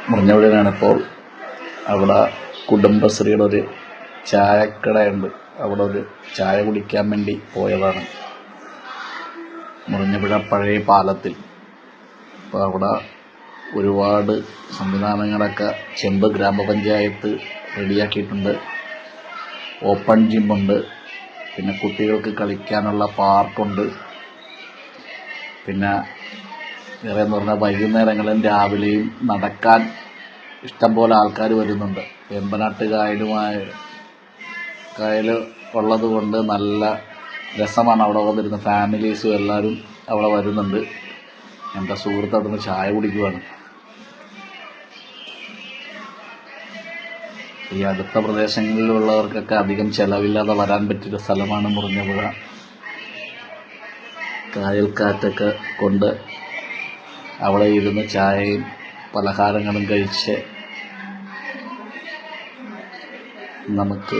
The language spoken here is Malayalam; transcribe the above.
മുറിഞ്ഞപുഴയിലാണിപ്പോൾ. അവിടെ കുടുംബശ്രീയുടെ ഒരു ചായക്കടയുണ്ട്. അവിടെ ഒരു ചായ കുടിക്കാൻ വേണ്ടി പോയതാണ് മുറിഞ്ഞപുഴ പഴയ പാലത്തിൽ. അപ്പോൾ അവിടെ ഒരുപാട് സംവിധാനങ്ങളൊക്കെ ചെമ്പ് ഗ്രാമപഞ്ചായത്ത് റെഡിയാക്കിയിട്ടുണ്ട്. ഓപ്പൺ ജിമ്മുണ്ട്, പിന്നെ കുട്ടികൾക്ക് കളിക്കാനുള്ള പാർക്കുണ്ട്. പിന്നെ വേറെ എന്ന് പറഞ്ഞാൽ വൈകുന്നേരങ്ങളും രാവിലെയും നടക്കാൻ ഇഷ്ടംപോലെ ആൾക്കാർ വരുന്നുണ്ട്. വേമ്പനാട്ട് കായൽ ഉള്ളത് കൊണ്ട് നല്ല രസമാണ് അവിടെ വന്നിരുന്ന ഫാമിലീസും എല്ലാവരും അവിടെ വരുന്നുണ്ട്. എൻ്റെ സുഹൃത്ത് അവിടെ നിന്ന് ചായ കുടിക്കുവാണ്. ഈ അടുത്ത പ്രദേശങ്ങളിലുള്ളവർക്കൊക്കെ അധികം ചിലവില്ലാതെ വരാൻ പറ്റിയൊരു സ്ഥലമാണ് മുറിഞ്ഞപുഴ. കായൽക്കാറ്റൊക്കെ കൊണ്ട് അവിടെ ഇരുന്ന് ചായയും പലഹാരങ്ങളും കഴിച്ച് നമുക്ക്